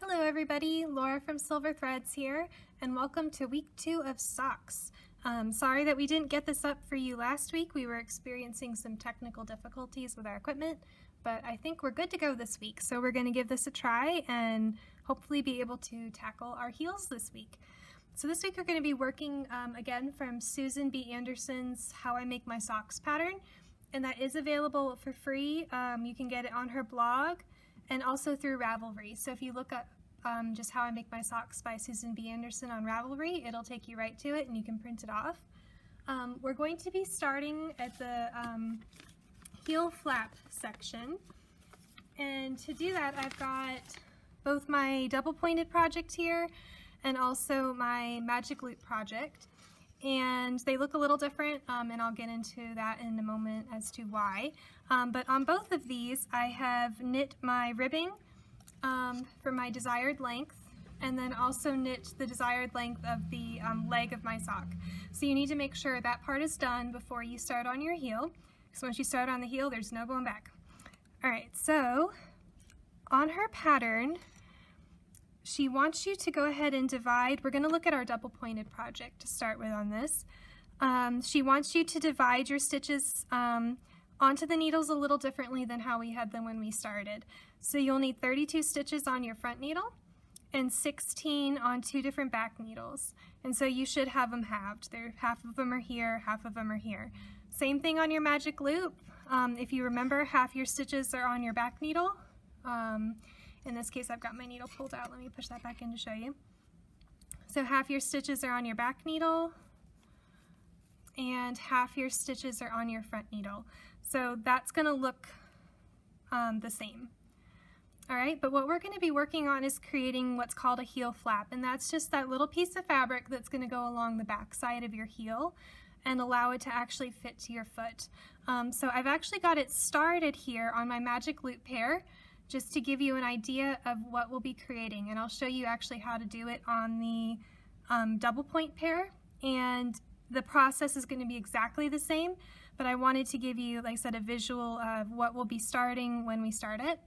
Hello everybody, Laura from Silver Threads here, and welcome to week 2 of socks. Sorry that we didn't get this up for you last week. We were experiencing some technical difficulties with our equipment, but I think we're good to go this week. So we're going to give this a try and hopefully be able to tackle our heels this week. So this week we're going to be working again from Susan B. Anderson's How I Make My Socks pattern, and that is available for free. You can get it on her blog and also through Ravelry. So if you look up just How I Make My Socks by Susan B. Anderson on Ravelry, it'll take you right to it and you can print it off. We're going to be starting at the heel flap section. And to do that, I've got both my double pointed project here and also my magic loop project. And they look a little different, and I'll get into that in a moment as to why. But on both of these, I have knit my ribbing for my desired length, and then also knit the desired length of the leg of my sock. So you need to make sure that part is done before you start on your heel, because once you start on the heel, there's no going back. All right, so on her pattern, she wants you to go ahead and divide. We're going to look at our double pointed project to start with on this. She wants you to divide your stitches onto the needles a little differently than how we had them when we started. So you'll need 32 stitches on your front needle and 16 on 2 different back needles. And so you should have them halved. Half of them are here, half of them are here. Same thing on your magic loop. If you remember, half your stitches are on your back needle. In this case, I've got my needle pulled out. Let me push that back in to show you. So half your stitches are on your back needle and half your stitches are on your front needle. So that's going to look the same. All right, but what we're going to be working on is creating what's called a heel flap, and that's just that little piece of fabric that's going to go along the back side of your heel and allow it to actually fit to your foot. So I've actually got it started here on my magic loop pair, just to give you an idea of what we'll be creating, and I'll show you actually how to do it on the double point pair, and the process is going to be exactly the same, but I wanted to give you, like I said, a visual of what we'll be starting when we start it.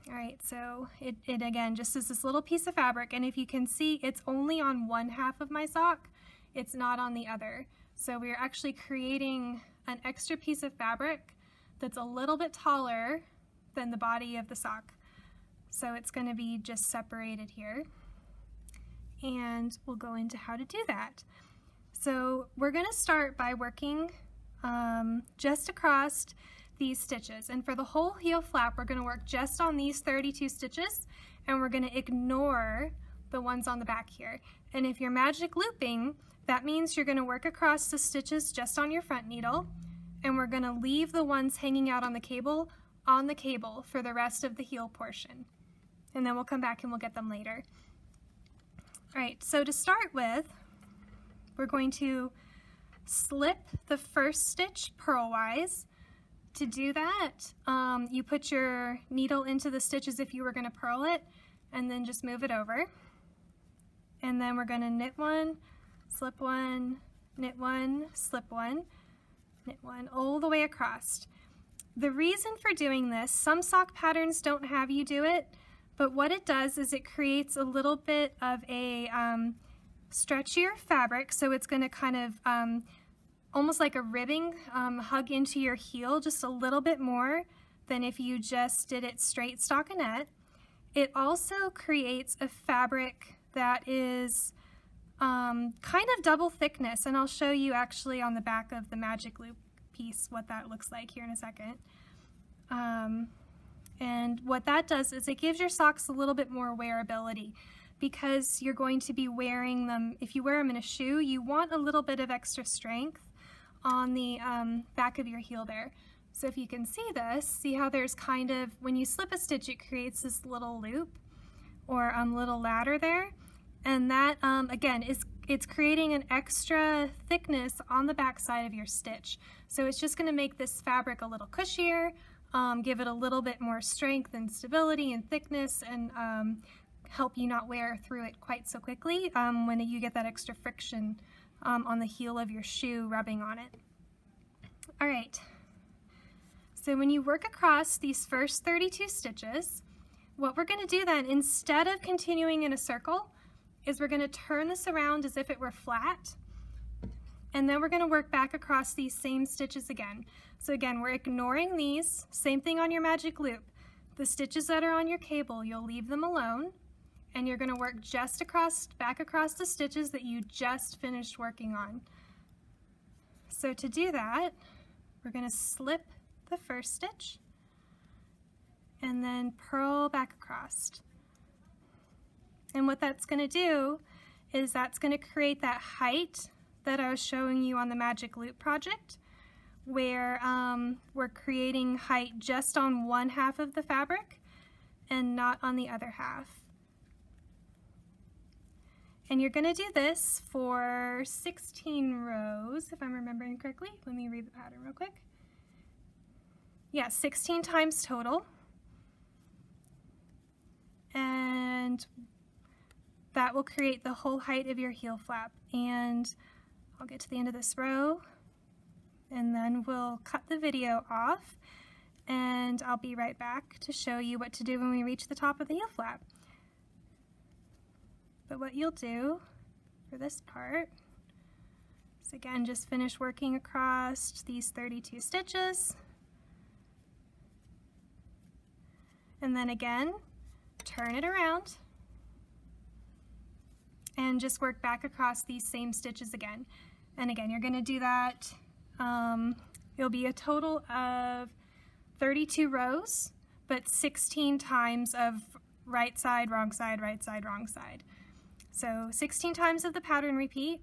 All right, so it again just is this little piece of fabric, and if you can see, it's only on one half of my sock, it's not on the other. So we're actually creating an extra piece of fabric that's a little bit taller than the body of the sock. So it's going to be just separated here. And we'll go into how to do that. So we're going to start by working just across these stitches. And for the whole heel flap, we're going to work just on these 32 stitches, and we're going to ignore the ones on the back here. And if you're magic looping, that means you're going to work across the stitches just on your front needle, and we're going to leave the ones hanging out on the cable for the rest of the heel portion. And then we'll come back and we'll get them later. All right, so to start with, we're going to slip the first stitch purlwise. To do that, you put your needle into the stitch as if you were going to purl it, and then just move it over. And then we're going to knit one, slip one, knit one, slip one, knit one, all the way across. The reason for doing this, some sock patterns don't have you do it, but what it does is it creates a little bit of a stretchier fabric, so it's going to kind of almost like a ribbing hug into your heel just a little bit more than if you just did it straight stockinette. It also creates a fabric that is kind of double thickness, and I'll show you actually on the back of the magic loop piece what that looks like here in a second. And what that does is it gives your socks a little bit more wearability, because you're going to be wearing them, if you wear them in a shoe, you want a little bit of extra strength on the back of your heel there. So if you can see this, see how there's kind of, when you slip a stitch, it creates this little loop or little ladder there, and that again it's creating an extra thickness on the back side of your stitch. So it's just going to make this fabric a little cushier, give it a little bit more strength and stability and thickness, and help you not wear through it quite so quickly when you get that extra friction on the heel of your shoe rubbing on it. All right, so when you work across these first 32 stitches, What we're going to do then, instead of continuing in a circle, is we're going to turn this around as if it were flat, and then we're going to work back across these same stitches again. So again, we're ignoring these. Same thing on your magic loop. The stitches that are on your cable, you'll leave them alone, and you're going to work just back across the stitches that you just finished working on. So to do that, we're going to slip the first stitch and then purl back across. And what that's going to do is that's going to create that height that I was showing you on the magic loop project, where we're creating height just on one half of the fabric and not on the other half. And you're going to do this for 16 rows, if I'm remembering correctly. Let me read the pattern real quick. Yeah, 16 times total. And that will create the whole height of your heel flap. And I'll get to the end of this row, and then we'll cut the video off, and I'll be right back to show you what to do when we reach the top of the heel flap. But what you'll do for this part is, again, just finish working across these 32 stitches, and then again, turn it around and just work back across these same stitches again. And again, you're going to do that, it'll be a total of 32 rows, but 16 times of right side, wrong side, right side, wrong side. So 16 times of the pattern repeat,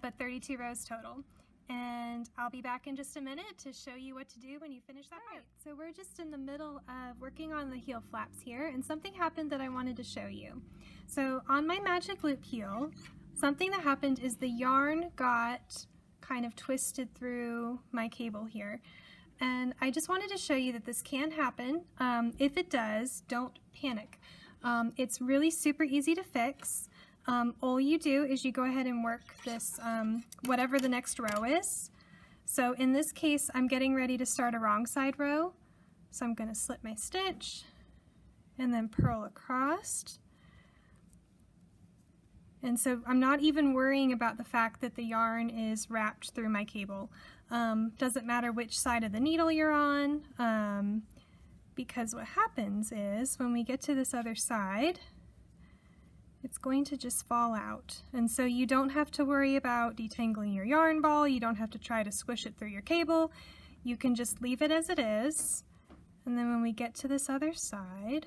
but 32 rows total. And I'll be back in just a minute to show you what to do when you finish that part. So we're just in the middle of working on the heel flaps here, and something happened that I wanted to show you. So on my magic loop heel, something that happened is the yarn got kind of twisted through my cable here. And I just wanted to show you that this can happen. If it does, don't panic. It's really super easy to fix. All you do is you go ahead and work this, whatever the next row is. So in this case, I'm getting ready to start a wrong side row. So I'm going to slip my stitch and then purl across. And so I'm not even worrying about the fact that the yarn is wrapped through my cable. Doesn't matter which side of the needle you're on, because what happens is when we get to this other side, it's going to just fall out. And so you don't have to worry about detangling your yarn ball. You don't have to try to squish it through your cable. You can just leave it as it is. And then when we get to this other side,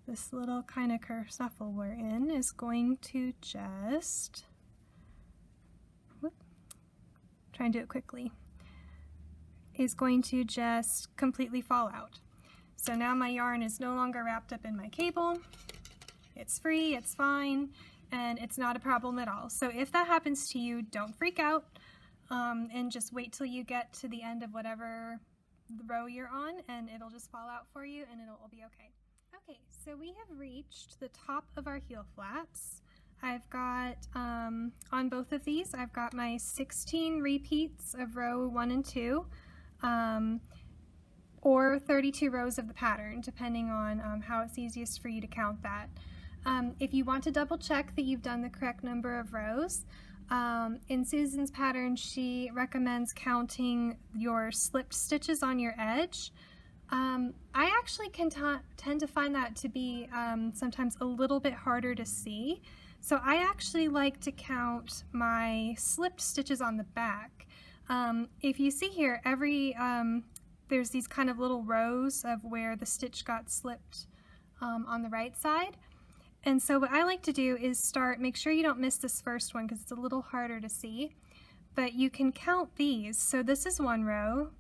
this little kind of kerfuffle we're in is going to just, try and do it quickly, is going to just completely fall out. So now my yarn is no longer wrapped up in my cable. It's free, it's fine, and it's not a problem at all. So if that happens to you, don't freak out, and just wait till you get to the end of whatever row you're on, and it'll just fall out for you, and it'll all be okay. Okay, so we have reached the top of our heel flaps. I've got, on both of these, I've got my 16 repeats of row 1 and 2, or 32 rows of the pattern, depending on how it's easiest for you to count that. If you want to double check that you've done the correct number of rows, in Susan's pattern, she recommends counting your slipped stitches on your edge. I actually can tend to find that to be sometimes a little bit harder to see. So I actually like to count my slipped stitches on the back. If you see here, there's these kind of little rows of where the stitch got slipped on the right side. And so what I like to do is make sure you don't miss this first one because it's a little harder to see, but you can count these. So this is one row,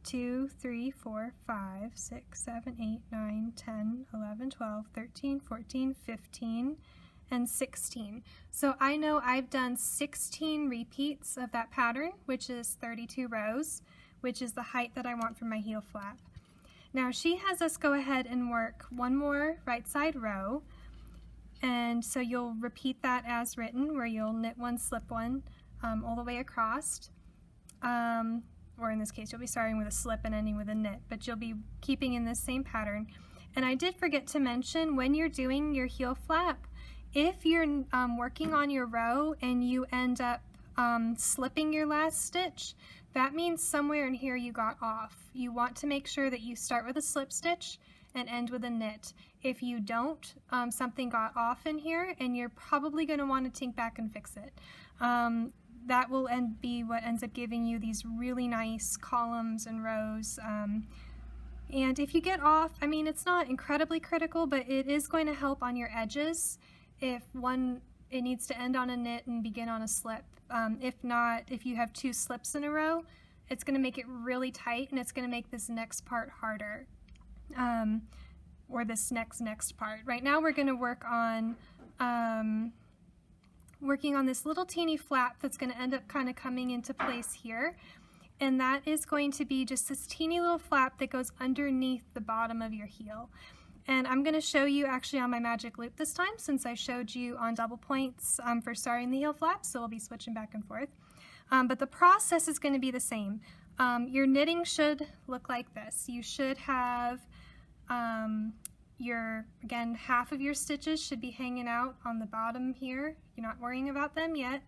2, 3, 4, 5, 6, 7, 8, 9, 10, 11, 12, 13, 14, 15, and 16. So I know I've done 16 repeats of that pattern, which is 32 rows, which is the height that I want for my heel flap. Now she has us go ahead and work one more right side row, And so you'll repeat that as written, where you'll knit one, slip one all the way across. Or in this case, you'll be starting with a slip and ending with a knit, but you'll be keeping in this same pattern. And I did forget to mention, when you're doing your heel flap, if you're working on your row and you end up slipping your last stitch, that means somewhere in here you got off. You want to make sure that you start with a slip stitch and end with a knit. If you don't, something got off in here, and you're probably going to want to tink back and fix it. That will be what ends up giving you these really nice columns and rows. And if you get off, I mean, it's not incredibly critical, but it is going to help on your edges. If it needs to end on a knit and begin on a slip. If not, if you have two slips in a row, it's going to make it really tight, and it's going to make this next part harder. Or this next part. Right now we're going to work on this little teeny flap that's going to end up kind of coming into place here, and that is going to be just this teeny little flap that goes underneath the bottom of your heel. And I'm going to show you actually on my magic loop this time, since I showed you on double points for starting the heel flap, so we'll be switching back and forth. But the process is going to be the same. Your knitting should look like this. You should have again, half of your stitches should be hanging out on the bottom here. You're not worrying about them yet.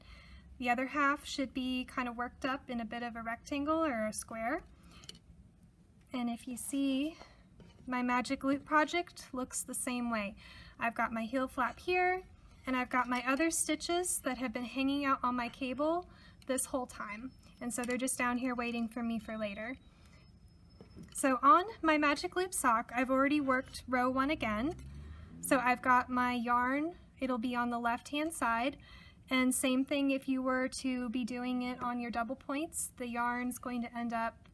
The other half should be kind of worked up in a bit of a rectangle or a square. And if you see, my magic loop project looks the same way. I've got my heel flap here, and I've got my other stitches that have been hanging out on my cable this whole time. And so they're just down here waiting for me for later. So on my magic loop sock, I've already worked row 1 again. So I've got my yarn, it'll be on the left-hand side, and same thing if you were to be doing it on your double points, the yarn's going to end up,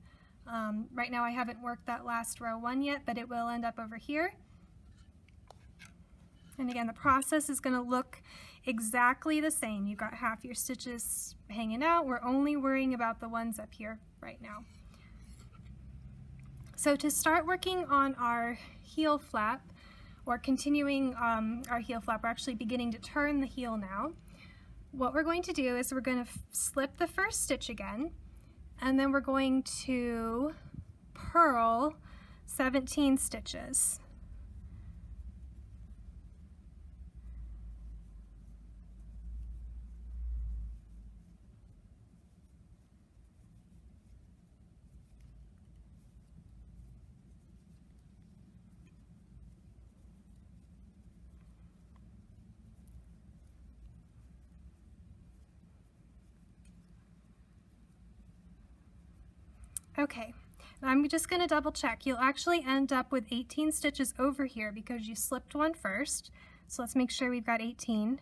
right now I haven't worked that last row 1 yet, but it will end up over here. And again, the process is going to look exactly the same. You've got half your stitches hanging out. We're only worrying about the ones up here right now. So to start working on our heel flap, or continuing our heel flap, we're actually beginning to turn the heel now. What we're going to do is we're going to slip the first stitch again, and then we're going to purl 17 stitches. Okay, now I'm just going to double check. You'll actually end up with 18 stitches over here because you slipped one first. So let's make sure we've got 18.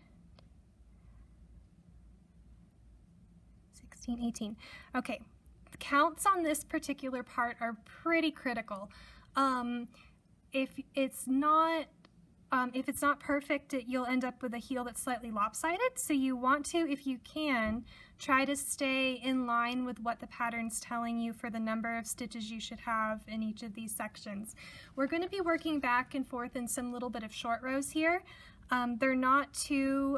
16, 18. Okay, the counts on this particular part are pretty critical. If it's not perfect, you'll end up with a heel that's slightly lopsided. So you want to, if you can, try to stay in line with what the pattern's telling you for the number of stitches you should have in each of these sections. We're going to be working back and forth in some little bit of short rows here. They're not too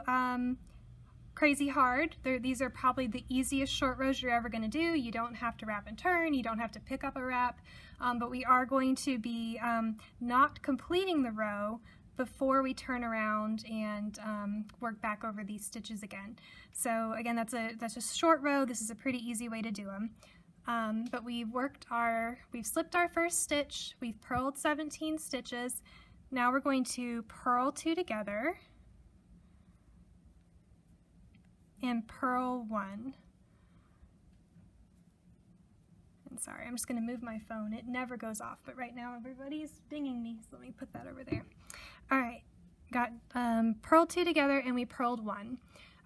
crazy hard. These are probably the easiest short rows you're ever going to do. You don't have to wrap and turn, you don't have to pick up a wrap, but we are going to be not completing the row before we turn around and work back over these stitches again. So again, that's a short row. This is a pretty easy way to do them. But we've slipped our first stitch, we've purled 17 stitches. Now we're going to purl 2 together and purl 1. And sorry, I'm just going to move my phone. It never goes off, but right now everybody's dinging me, so let me put that over there. All right, got purled 2 together and we purled 1.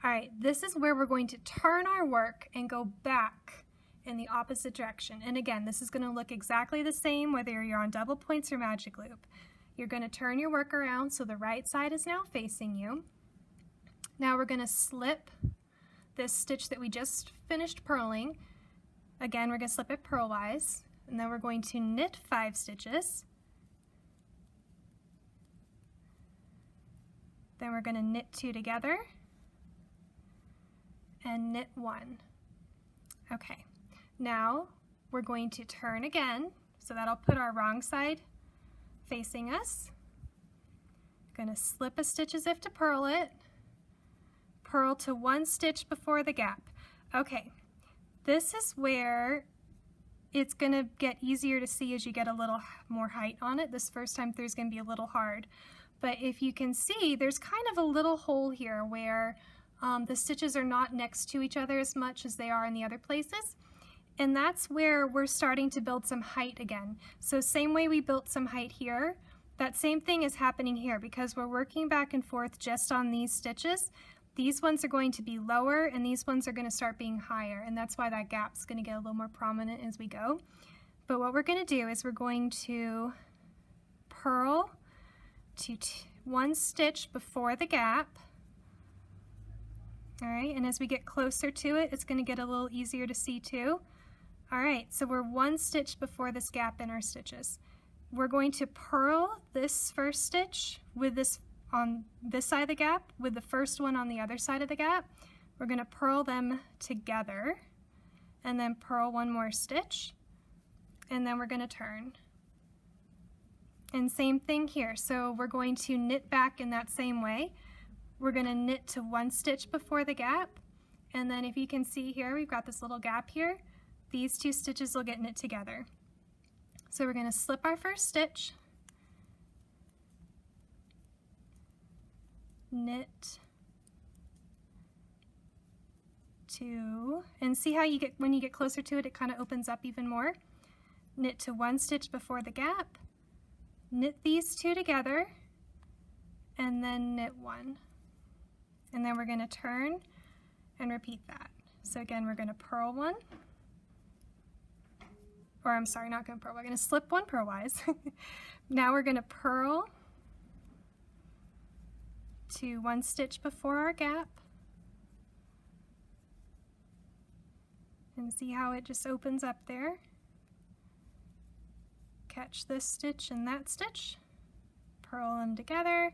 All right, this is where we're going to turn our work and go back in the opposite direction. And again, this is going to look exactly the same whether you're on double points or magic loop. You're going to turn your work around so the right side is now facing you. Now we're going to slip this stitch that we just finished purling. Again, we're going to slip it purlwise, and then we're going to knit 5 stitches. Then we're going to knit 2 together and knit 1. Okay, now we're going to turn again, so that'll put our wrong side facing us. Going to slip a stitch as if to purl it, purl to 1 stitch before the gap. Okay, this is where it's going to get easier to see as you get a little more height on it. This first time through is going to be a little hard, but if you can see, there's kind of a little hole here where the stitches are not next to each other as much as they are in the other places, and that's where we're starting to build some height again. So same way we built some height here, that same thing is happening here because we're working back and forth just on these stitches. These ones are going to be lower and these ones are going to start being higher, and that's why that gap's going to get a little more prominent as we go. But what we're going to do is we're going to purl to 1 stitch before the gap. All right, and as we get closer to it, it's going to get a little easier to see too. All right, so we're 1 stitch before this gap in our stitches. We're going to purl this first stitch with this on this side of the gap with the first one on the other side of the gap. We're going to purl them together and then purl 1 more stitch, and then we're going to turn. And same thing here, so we're going to knit back in that same way. We're going to knit to 1 stitch before the gap, and then if you can see here, we've got this little gap here. These 2 stitches will get knit together. So we're going to slip our first stitch, knit 2, and see how you get, when you get closer to it, it kind of opens up even more. Knit to 1 stitch before the gap, knit these 2 together, and then knit 1. And then we're going to turn and repeat that. So again, we're going to purl 1, or I'm sorry, not going to purl, we're going to slip 1 purlwise. Now we're going to purl to 1 stitch before our gap, and see how it just opens up there. Catch this stitch and that stitch, purl them together,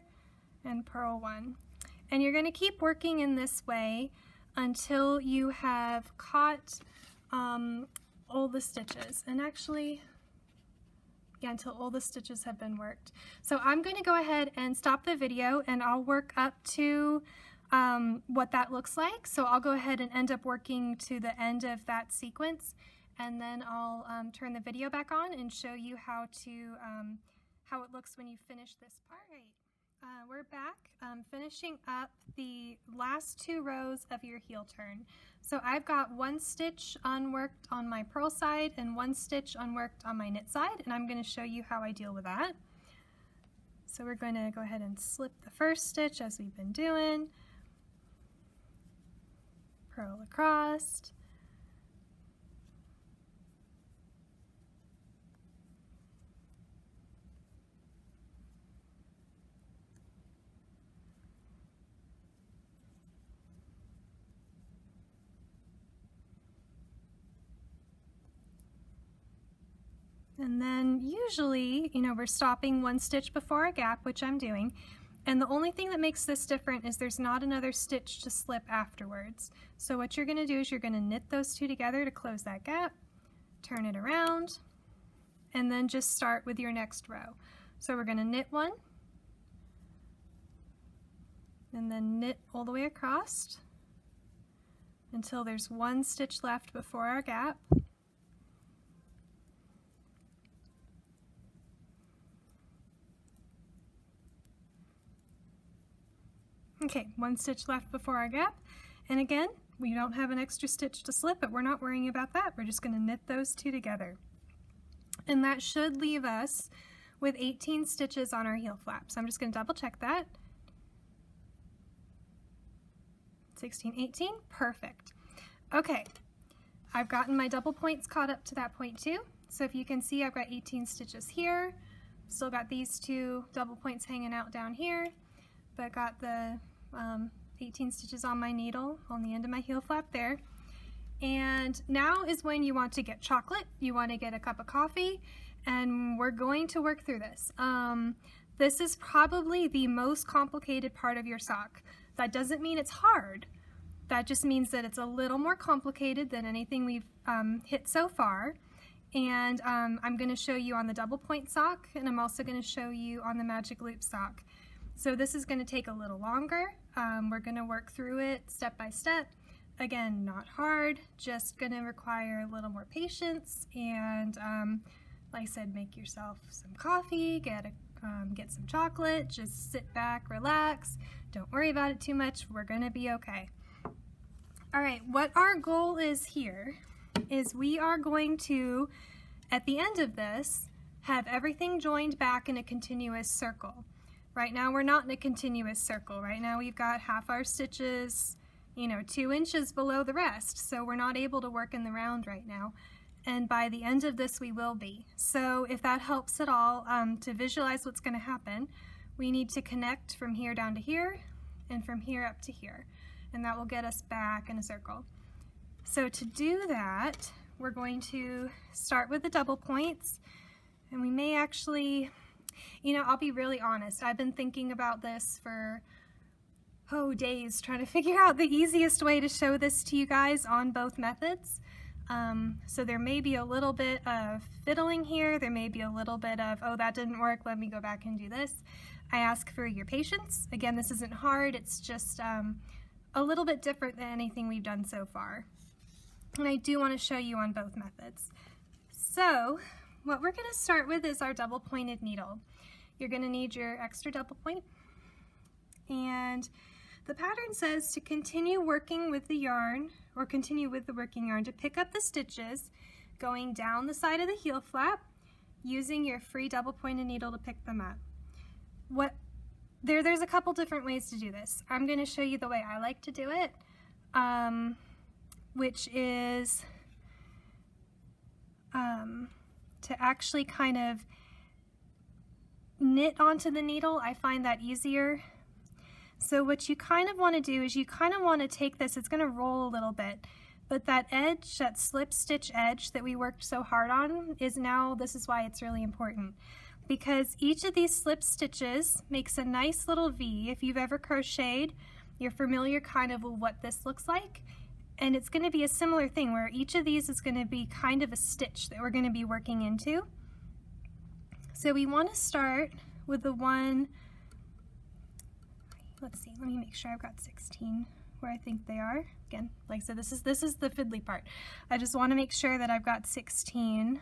and purl 1. And you're going to keep working in this way until you have caught all the stitches, and actually, yeah, until all the stitches have been worked. So I'm going to go ahead and stop the video and I'll work up to what that looks like. So I'll go ahead and end up working to the end of that sequence, and then I'll turn the video back on and show you how it looks when you finish this part. All right. We're back finishing up the last 2 rows of your heel turn. So I've got 1 stitch unworked on my purl side and 1 stitch unworked on my knit side, and I'm going to show you how I deal with that. So we're going to go ahead and slip the first stitch as we've been doing, purl across, and then usually, you know, we're stopping 1 stitch before a gap, which I'm doing, and the only thing that makes this different is there's not another stitch to slip afterwards. So what you're going to do is you're going to knit those 2 together to close that gap, turn it around, and then just start with your next row. So we're going to knit 1, and then knit all the way across until there's 1 stitch left before our gap. Okay, 1 stitch left before our gap, and again, we don't have an extra stitch to slip, but we're not worrying about that. We're just going to knit those 2 together. And that should leave us with 18 stitches on our heel flap. So I'm just going to double check that. 16, 18, perfect. Okay, I've gotten my double points caught up to that point too. So if you can see, I've got 18 stitches here. Still got these 2 double points hanging out down here, but got the 18 stitches on my needle on the end of my heel flap there. And now is when you want to get chocolate, you want to get a cup of coffee, and we're going to work through this. This is probably the most complicated part of your sock. That doesn't mean it's hard. That just means that it's a little more complicated than anything we've hit so far. And I'm going to show you on the double point sock, and I'm also going to show you on the magic loop sock. So this is going to take a little longer. We're going to work through it step by step. Again, not hard, just going to require a little more patience. And like I said, make yourself some coffee, get some chocolate, just sit back, relax. Don't worry about it too much. We're going to be okay. All right, what our goal is here is we are going to, at the end of this, have everything joined back in a continuous circle. Right now we're not in a continuous circle. Right now we've got half our stitches, 2 inches below the rest, so we're not able to work in the round right now. And by the end of this we will be. So if that helps at all to visualize what's going to happen, we need to connect from here down to here and from here up to here. And that will get us back in a circle. So to do that, we're going to start with the double points, and we may actually, I'll be really honest, I've been thinking about this for days, trying to figure out the easiest way to show this to you guys on both methods. So there may be a little bit of fiddling here, there may be a little bit of, oh, that didn't work, let me go back and do this. I ask for your patience. Again, this isn't hard, it's just a little bit different than anything we've done so far. And I do want to show you on both methods. So what we're going to start with is our double pointed needle. You're going to need your extra double point, and the pattern says to continue working with the yarn, or continue with the working yarn, to pick up the stitches going down the side of the heel flap using your free double pointed needle to pick them up. There's a couple different ways to do this. I'm going to show you the way I like to do it, which is to actually kind of knit onto the needle. I find that easier. So what you kind of want to do is you kind of want to take this, it's going to roll a little bit, but that edge, that slip stitch edge that we worked so hard on is now, this is why it's really important. Because each of these slip stitches makes a nice little V. If you've ever crocheted, you're familiar kind of with what this looks like. And it's going to be a similar thing where each of these is going to be kind of a stitch that we're going to be working into. So we want to start with the one, let's see, let me make sure I've got 16 where I think they are. Again, like I said, this is the fiddly part. I just want to make sure that I've got 16.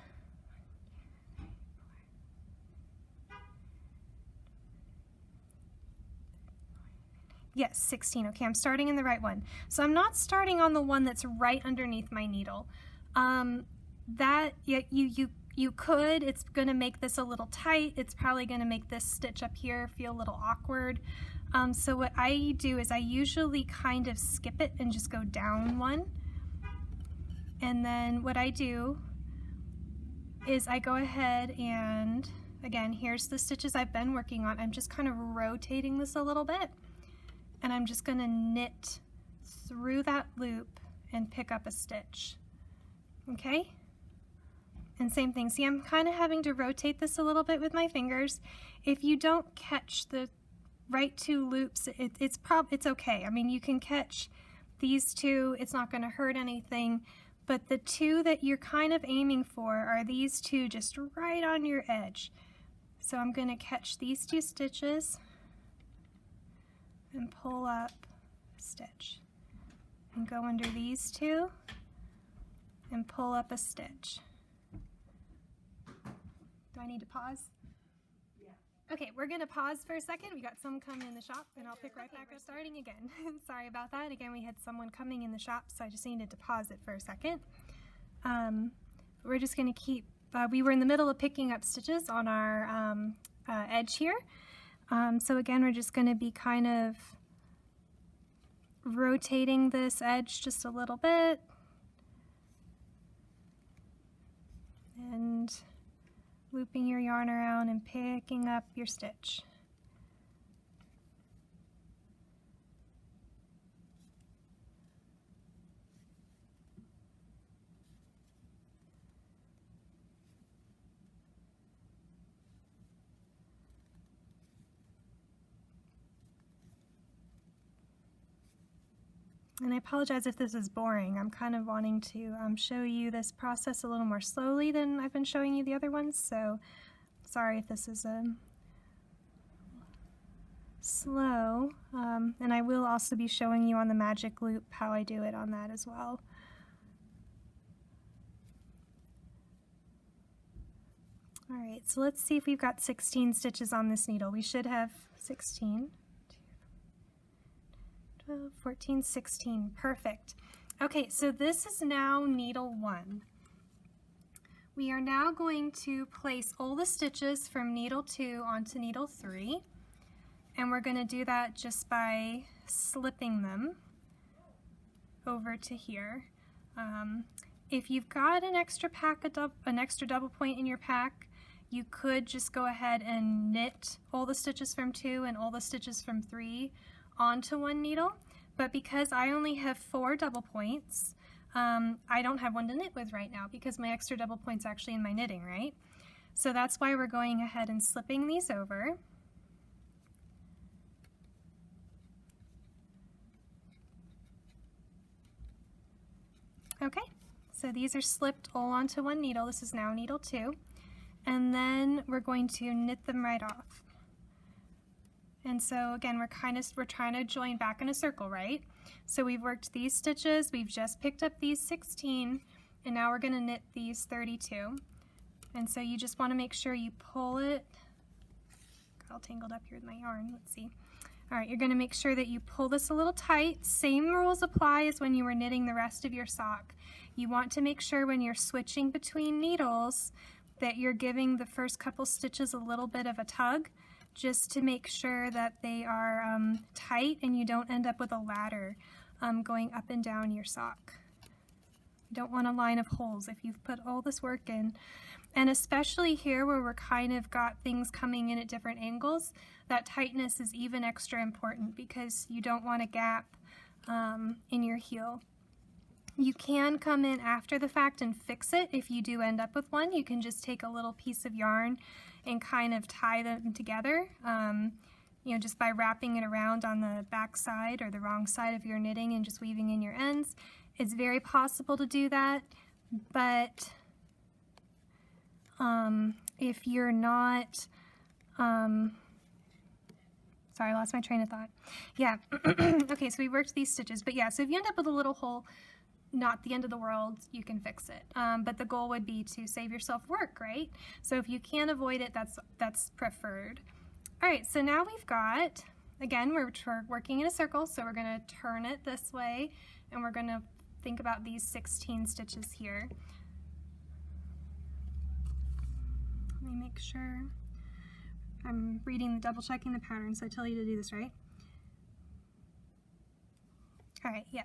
Yes, 16. Okay, I'm starting in the right one. So I'm not starting on the one that's right underneath my needle. You could, it's going to make this a little tight. It's probably going to make this stitch up here feel a little awkward. So what I do is I usually kind of skip it and just go down one. And then what I do is I go ahead and, again, here's the stitches I've been working on. I'm just kind of rotating this a little bit. And I'm just going to knit through that loop and pick up a stitch. Okay? And same thing. See, I'm kind of having to rotate this a little bit with my fingers. If you don't catch the right 2 loops, it's okay. I mean, you can catch these 2. It's not going to hurt anything. But the 2 that you're kind of aiming for are these 2 just right on your edge. So I'm going to catch these 2 stitches and pull up a stitch, and go under these 2 and pull up a stitch. Do I need to pause? Yeah. Okay, we're going to pause for a second. We got someone coming in the shop, and I'll pick right back up starting again. Sorry about that. Again, we had someone coming in the shop, so I just needed to pause it for a second. We're just going to keep, we were in the middle of picking up stitches on our edge here. So again, we're just going to be kind of rotating this edge just a little bit and looping your yarn around and picking up your stitch. And I apologize if this is boring. I'm kind of wanting to show you this process a little more slowly than I've been showing you the other ones, so sorry if this is slow. And I will also be showing you on the magic loop how I do it on that as well. Alright, so let's see if we've got 16 stitches on this needle. We should have 16. 12, 14, 16. Perfect. Okay, so this is now needle 1. We are now going to place all the stitches from needle 2 onto needle 3, and we're going to do that just by slipping them over to here. If you've got an extra double point in your pack, you could just go ahead and knit all the stitches from 2 and all the stitches from 3 onto one needle, but because I only have 4 double points, I don't have one to knit with right now because my extra double point's actually in my knitting, right? So that's why we're going ahead and slipping these over. Okay, so these are slipped all onto one needle. This is now needle 2. And then we're going to knit them right off. And so again, we're trying to join back in a circle, right? So we've worked these stitches, we've just picked up these 16, and now we're going to knit these 32. And so you just want to make sure you pull it. Got all tangled up here with my yarn. Let's see. All right, you're going to make sure that you pull this a little tight. Same rules apply as when you were knitting the rest of your sock. You want to make sure when you're switching between needles that you're giving the first couple stitches a little bit of a tug, just to make sure that they are tight and you don't end up with a ladder going up and down your sock. You don't want a line of holes if you've put all this work in. And especially here where we're kind of got things coming in at different angles, that tightness is even extra important because you don't want a gap in your heel. You can come in after the fact and fix it if you do end up with one. You can just take a little piece of yarn and kind of tie them together, you know, just by wrapping it around on the back side or the wrong side of your knitting and just weaving in your ends. It's very possible to do that, but if you're not, sorry, I lost my train of thought. Yeah, okay, so we worked these stitches, but yeah, so if you end up with a little hole, not the end of the world, you can fix it. But the goal would be to save yourself work, right? So if you can avoid it, that's preferred. All right, so now we've got, again, we're working in a circle, so we're gonna turn it this way, and we're gonna think about these 16 stitches here. Let me make sure I'm double checking the pattern, so I tell you to do this, right? All right, yeah.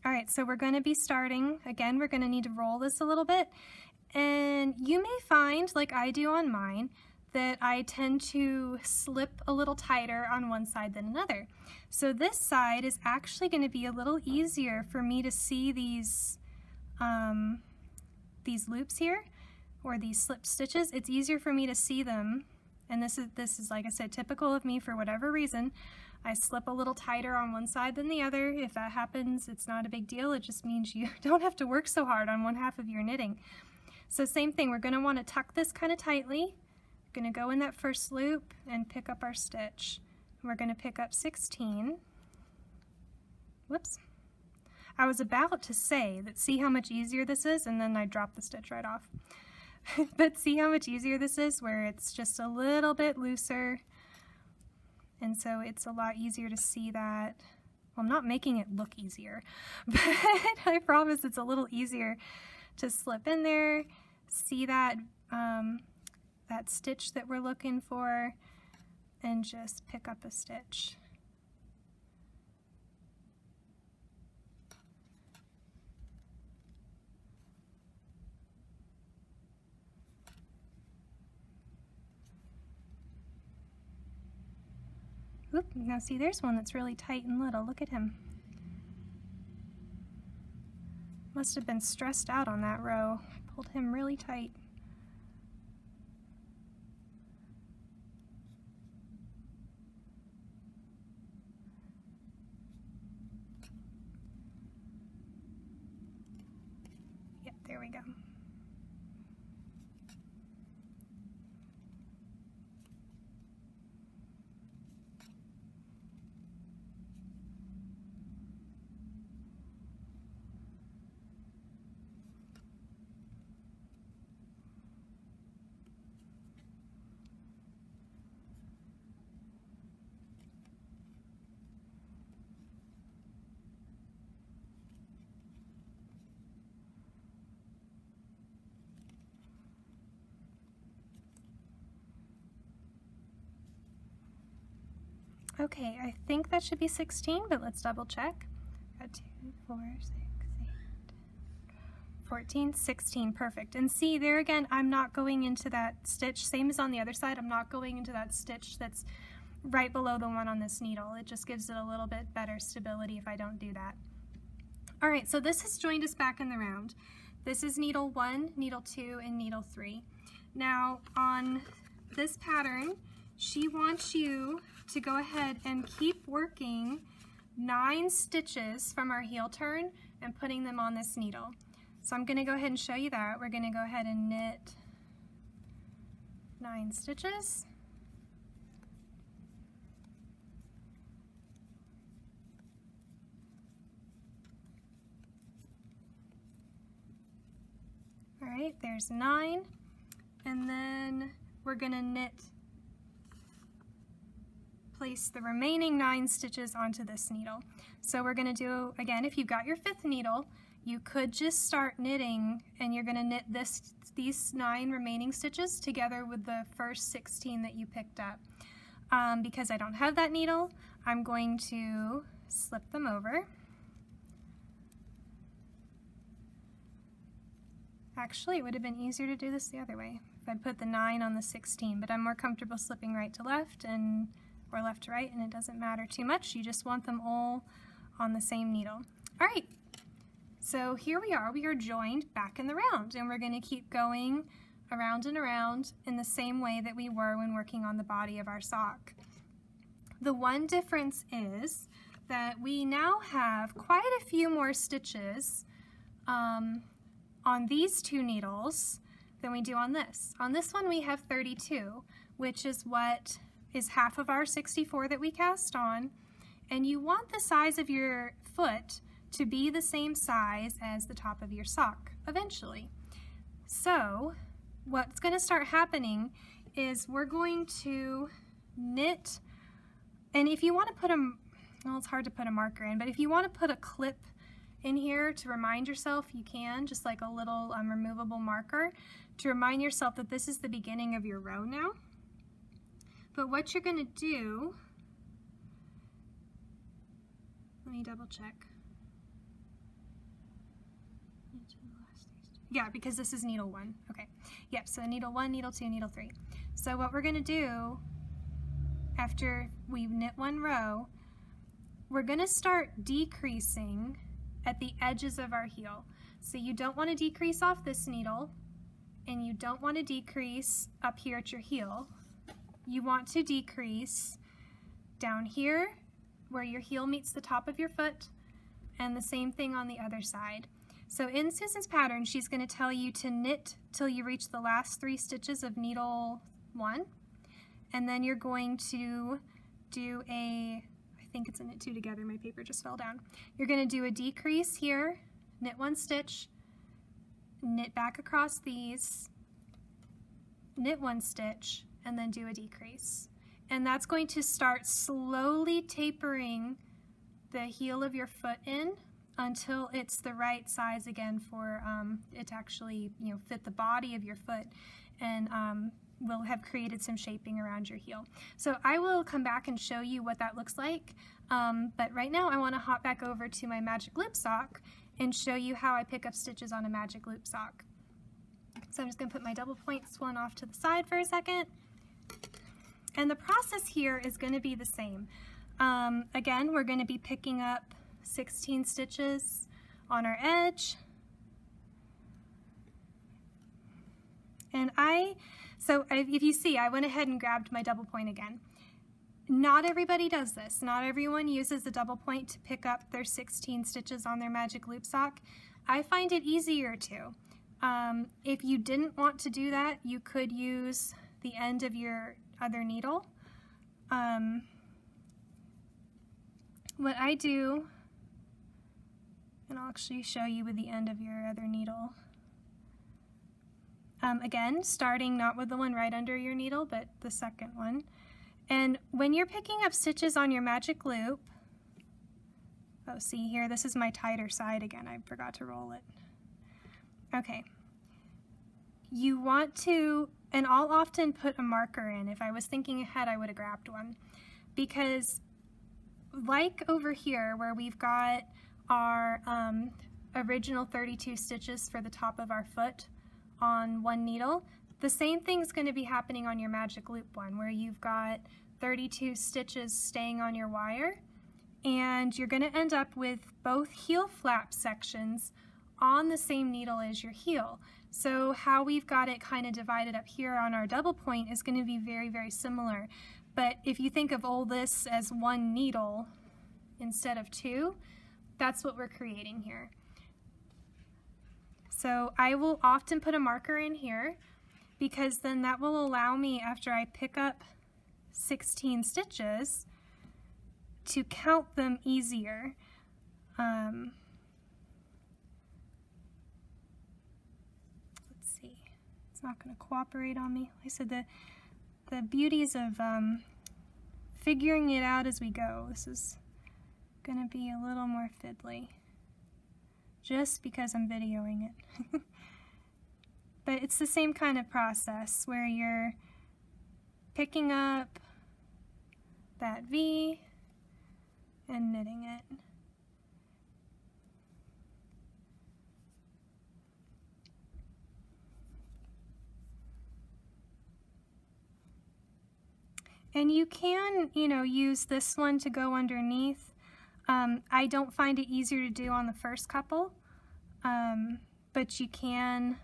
All right, so we're going to be starting, again, we're going to need to roll this a little bit, and you may find, like I do on mine, that I tend to slip a little tighter on one side than another. So this side is actually going to be a little easier for me to see these loops here, or these slip stitches. It's easier for me to see them, and this is like I said, typical of me for whatever reason. I slip a little tighter on one side than the other. If that happens, it's not a big deal. It just means you don't have to work so hard on one half of your knitting. So same thing, we're going to want to tuck this kind of tightly. We're going to go in that first loop and pick up our stitch. We're going to pick up 16. Whoops. I was about to say that see how much easier this is, and then I dropped the stitch right off. But see how much easier this is, where it's just a little bit looser. And so it's a lot easier to see that. Well, I'm not making it look easier, but I promise it's a little easier to slip in there, see that, that stitch that we're looking for, and just pick up a stitch. Oop, now see, there's one that's really tight and little. Look at him. Must have been stressed out on that row. I pulled him really tight. we go. Okay, I think that should be 16, but let's double check. Got 2, 4, 6, 8, 14, 16, perfect. And see, there again, I'm not going into that stitch, same as on the other side, I'm not going into that stitch that's right below the one on this needle. It just gives it a little bit better stability if I don't do that. All right, so this has joined us back in the round. This is needle 1, needle 2, and needle 3. Now, on this pattern, she wants you to go ahead and keep working 9 stitches from our heel turn and putting them on this needle. So I'm going to go ahead and show you that. We're going to go ahead and knit 9 stitches. All right, there's 9, and then we're going to place the remaining 9 stitches onto this needle. So we're going to do, again, if you've got your 5th needle, you could just start knitting, and you're going to knit these 9 remaining stitches together with the first 16 that you picked up. Because I don't have that needle, I'm going to slip them over. Actually, it would have been easier to do this the other way if I'd put the 9 on the 16, but I'm more comfortable slipping right to left or left to right, and it doesn't matter too much. You just want them all on the same needle. All right, so here we are joined back in the round, and we're going to keep going around and around in the same way that we were when working on the body of our sock. The one difference is that we now have quite a few more stitches on these 2 needles than we do on this. On this one we have 32, which is what is half of our 64 that we cast on, and you want the size of your foot to be the same size as the top of your sock eventually. So what's going to start happening is we're going to knit, and if you want to put well, it's hard to put a marker in, but if you want to put a clip in here to remind yourself, you can, just like a little removable marker to remind yourself that this is the beginning of your row now. But what you're going to do, let me double check. Yeah, because this is needle 1. Okay. Yep, so needle 1, needle 2, needle 3. So what we're going to do after we knit 1 row, we're going to start decreasing at the edges of our heel. So you don't want to decrease off this needle, and you don't want to decrease up here at your heel. You want to decrease down here where your heel meets the top of your foot, and the same thing on the other side. So in Susan's pattern, she's going to tell you to knit till you reach the last 3 stitches of needle 1, and then you're going to do I think it's a knit 2 together, my paper just fell down. You're going to do a decrease here, knit 1 stitch, knit back across these, knit 1 stitch, and then do a decrease. And that's going to start slowly tapering the heel of your foot in until it's the right size again for it to actually fit the body of your foot, and will have created some shaping around your heel. So I will come back and show you what that looks like, but right now I want to hop back over to my magic loop sock and show you how I pick up stitches on a magic loop sock. So I'm just going to put my double points one off to the side for a second. And the process here is going to be the same. Again, we're going to be picking up 16 stitches on our edge. And if you see, I went ahead and grabbed my double point again. Not everybody does this. Not everyone uses the double point to pick up their 16 stitches on their magic loop sock. I find it easier to, If you didn't want to do that, you could use the end of your other needle. What I do, and I'll actually show you with the end of your other needle. Again, starting not with the one right under your needle, but the second one. And when you're picking up stitches on your magic loop, oh, see here, this is my tighter side again. I forgot to roll it. Okay. You want to, and I'll often put a marker in. If I was thinking ahead, I would have grabbed one. Because like over here where we've got our original 32 stitches for the top of our foot on one needle, the same thing's going to be happening on your magic loop one, where you've got 32 stitches staying on your wire, and you're going to end up with both heel flap sections on the same needle as your heel. So how we've got it kind of divided up here on our double point is going to be very, very similar. But if you think of all this as one needle instead of two, that's what we're creating here. So I will often put a marker in here, because then that will allow me, after I pick up 16 stitches, to count them easier. Let's see, it's not going to cooperate on me. Like I said, the beauties of figuring it out as we go. This is going to be a little more fiddly, just because I'm videoing it. But it's the same kind of process where you're picking up that V and knitting it. And you can, use this one to go underneath. I don't find it easier to do on the first couple, but you can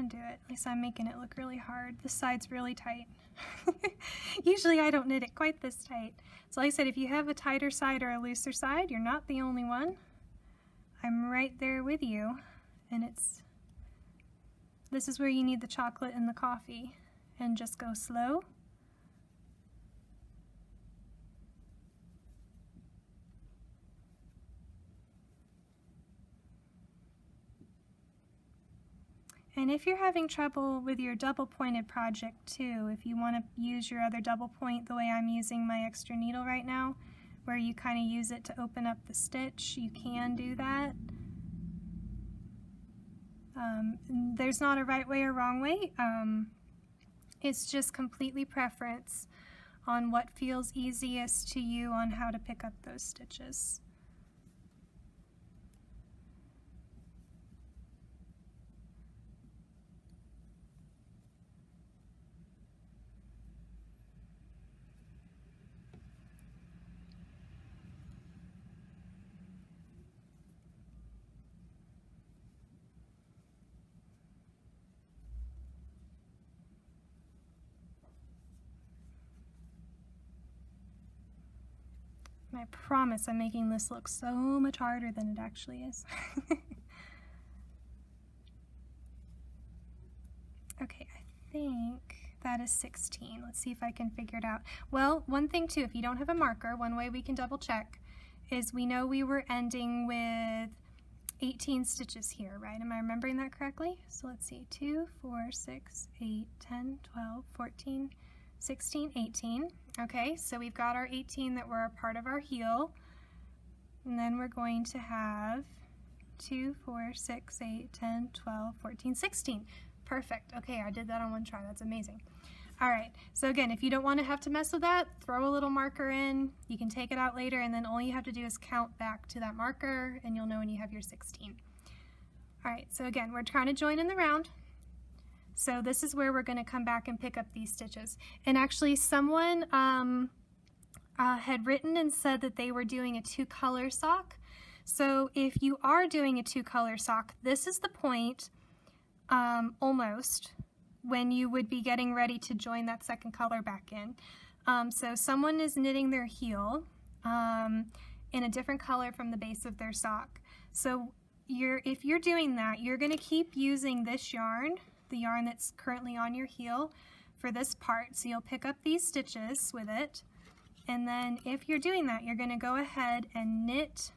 do it. At least I'm making it look really hard. This side's really tight. Usually I don't knit it quite this tight. So like I said, if you have a tighter side or a looser side, you're not the only one. I'm right there with you, and this is where you need the chocolate and the coffee, and just go slow. And if you're having trouble with your double pointed project too, if you want to use your other double point the way I'm using my extra needle right now, where you kind of use it to open up the stitch, you can do that. There's not a right way or wrong way. It's just completely preference on what feels easiest to you on how to pick up those stitches. I promise I'm making this look so much harder than it actually is. Okay, I think that is 16. Let's see if I can figure it out. Well, one thing too, if you don't have a marker, one way we can double check is we know we were ending with 18 stitches here, right? Am I remembering that correctly? So let's see, 2, 4, 6, 8, 10, 12, 14, 16, 18. Okay, so we've got our 18 that were a part of our heel, and then we're going to have 2, 4, 6, 8, 10, 12, 14, 16. Perfect. Okay, I did that on one try. That's amazing. All right, so again, if you don't want to have to mess with that, throw a little marker in. You can take it out later, and then all you have to do is count back to that marker, and you'll know when you have your 16. All right, so again, we're trying to join in the round. So this is where we're going to come back and pick up these stitches. And actually someone had written and said that they were doing a 2-color sock. So if you are doing a 2-color sock, this is the point almost when you would be getting ready to join that second color back in. So someone is knitting their heel in a different color from the base of their sock. So if you're doing that, you're going to keep using this yarn, the yarn that's currently on your heel, for this part. So you'll pick up these stitches with it, and then if you're doing that, you're going to go ahead and knit.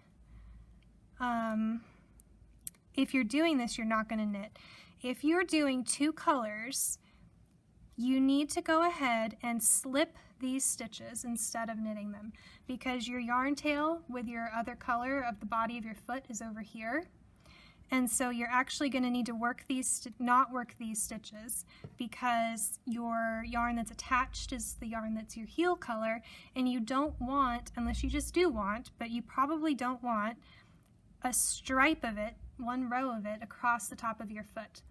If you're doing this, you're not going to knit. If you're doing two colors, you need to go ahead and slip these stitches instead of knitting them, because your yarn tail with your other color of the body of your foot is over here. And so you're actually going to need to not work these stitches, because your yarn that's attached is the yarn that's your heel color, and you don't want, unless you just do want, but you probably don't want a stripe of it, one row of it across the top of your foot.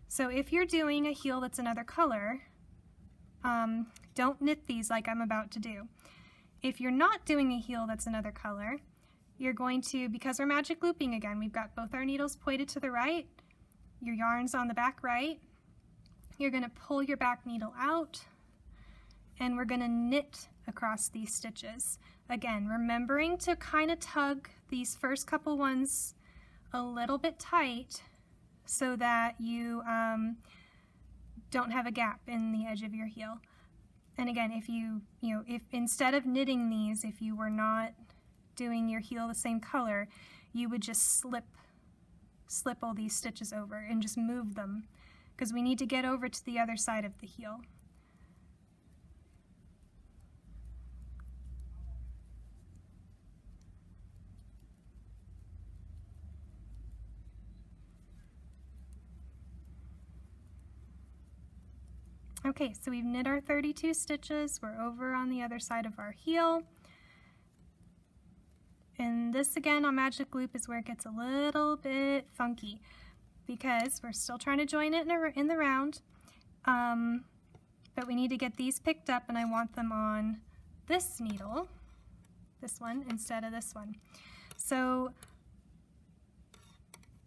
So if you're doing a heel that's another color, don't knit these like I'm about to do. If you're not doing a heel that's another color, you're going to, because we're magic looping again, we've got both our needles pointed to the right, your yarn's on the back right, you're going to pull your back needle out, and we're going to knit across these stitches. Again, remembering to kind of tug these first couple ones a little bit tight so that you don't have a gap in the edge of your heel. And again, if instead of knitting these, if you were not doing your heel the same color, you would just slip all these stitches over and just move them, because we need to get over to the other side of the heel. Okay, so we've knit our 32 stitches. We're over on the other side of our heel. And this again on Magic Loop is where it gets a little bit funky, because we're still trying to join it in the round, but we need to get these picked up, and I want them on this needle, this one, instead of this one. So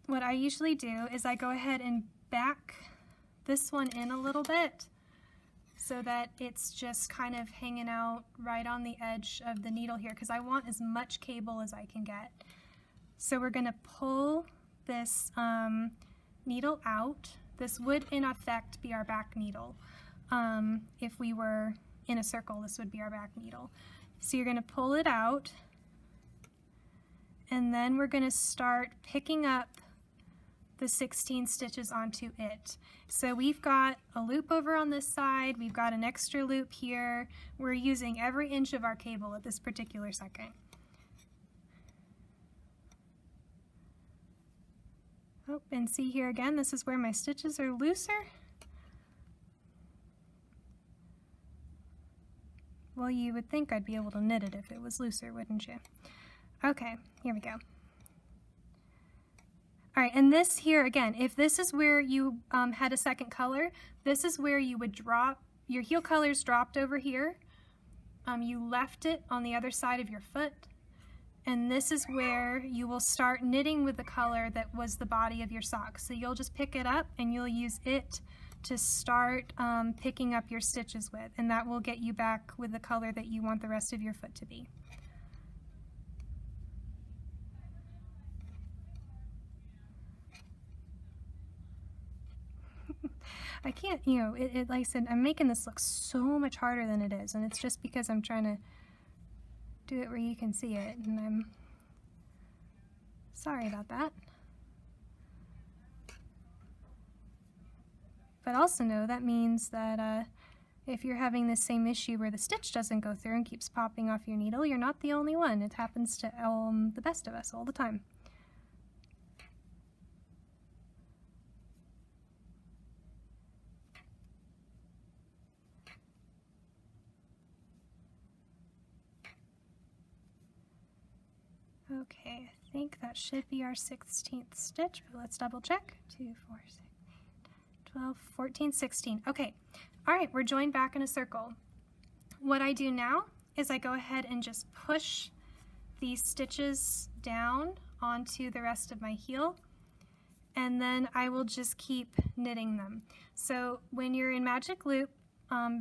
what I usually do is I go ahead and back this one in a little bit, so that it's just kind of hanging out right on the edge of the needle here, because I want as much cable as I can get. So we're going to pull this needle out. This would in effect be our back needle. If we were in a circle, this would be our back needle. So you're going to pull it out, and then we're going to start picking up the 16 stitches onto it. So we've got a loop over on this side, we've got an extra loop here. We're using every inch of our cable at this particular second. Oh, and see here again, this is where my stitches are looser. Well, you would think I'd be able to knit it if it was looser, wouldn't you? Okay, here we go. All right, and this here, again, if this is where you had a second color, this is where you would drop, your heel color's dropped over here. You left it on the other side of your foot, and this is where you will start knitting with the color that was the body of your sock. So you'll just pick it up, and you'll use it to start picking up your stitches with, and that will get you back with the color that you want the rest of your foot to be. I can't, like I said, I'm making this look so much harder than it is, and it's just because I'm trying to do it where you can see it, and I'm sorry about that. But also know that means that if you're having the same issue where the stitch doesn't go through and keeps popping off your needle, you're not the only one. It happens to the best of us all the time. Okay, I think that should be our 16th stitch, but let's double check. 2, 4, 6, 12, 14, 16. Okay, all right, we're joined back in a circle. What I do now is I go ahead and just push these stitches down onto the rest of my heel, and then I will just keep knitting them. So when you're in Magic Loop,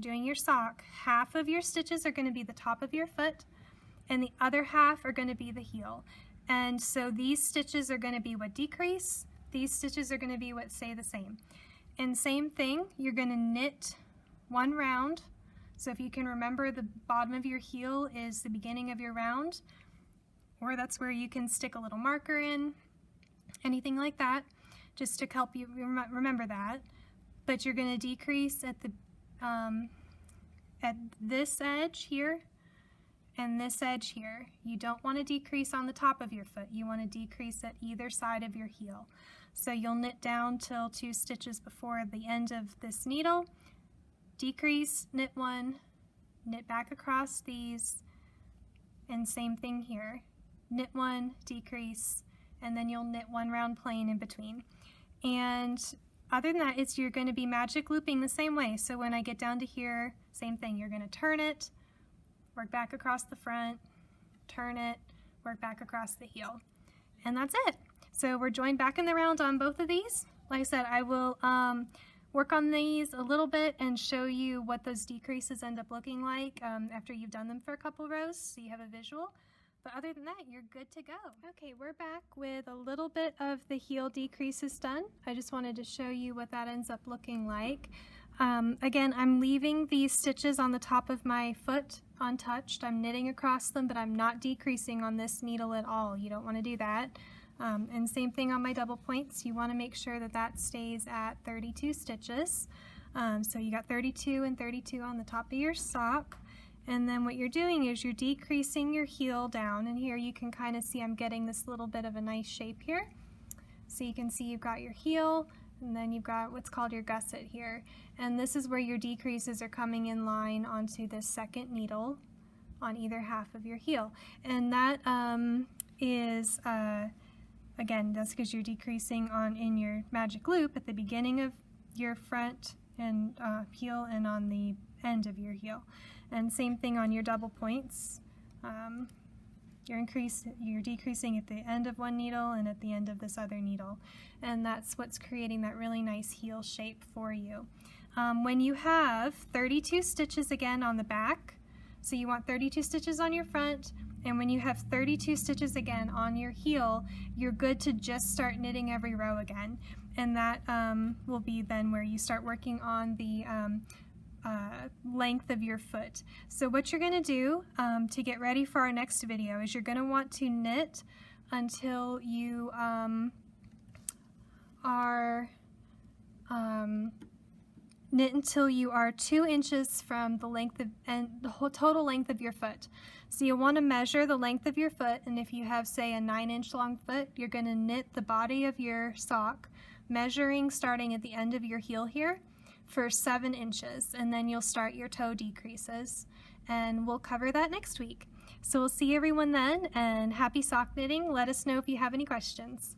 doing your sock, half of your stitches are going to be the top of your foot and the other half are going to be the heel. And so these stitches are going to be what decrease, these stitches are going to be what stay the same. And same thing, you're going to knit one round. So if you can remember, the bottom of your heel is the beginning of your round, or that's where you can stick a little marker in, anything like that, just to help you remember that. But you're going to decrease at the at this edge here and this edge here. You don't want to decrease on the top of your foot. You want to decrease at either side of your heel. So you'll knit down till 2 stitches before the end of this needle, decrease, knit 1, knit back across these, and same thing here. Knit 1, decrease, and then you'll knit 1 round plain in between. And other than that, you're going to be magic looping the same way. So when I get down to here, same thing. You're going to turn it, work back across the front, turn it, work back across the heel. And that's it. So we're joined back in the round on both of these. Like I said, I will work on these a little bit and show you what those decreases end up looking like after you've done them for a couple rows, so you have a visual. But other than that, you're good to go. Okay, we're back with a little bit of the heel decreases done. I just wanted to show you what that ends up looking like. Again, I'm leaving these stitches on the top of my foot untouched. I'm knitting across them, but I'm not decreasing on this needle at all. You don't want to do that. And same thing on my double points. You want to make sure that that stays at 32 stitches. So you got 32 and 32 on the top of your sock. And then what you're doing is you're decreasing your heel down, and here you can kind of see I'm getting this little bit of a nice shape here. So you can see you've got your heel, and then you've got what's called your gusset here. And this is where your decreases are coming in line onto this second needle on either half of your heel. And that is, again, that's because you're decreasing in your magic loop at the beginning of your front and heel and on the end of your heel. And same thing on your double points. You're decreasing at the end of one needle and at the end of this other needle. And that's what's creating that really nice heel shape for you. When you have 32 stitches again on the back, so you want 32 stitches on your front, and when you have 32 stitches again on your heel, you're good to just start knitting every row again. And that will be then where you start working on the length of your foot. So what you're going to do to get ready for our next video is you're going to want to knit until you are 2 inches from the length of the whole total length of your foot. So you'll want to measure the length of your foot, and if you have, say, a 9-inch long foot, you're going to knit the body of your sock, measuring starting at the end of your heel here for 7 inches, and then you'll start your toe decreases, and we'll cover that next week. So we'll see everyone then, and happy sock knitting. Let us know if you have any questions.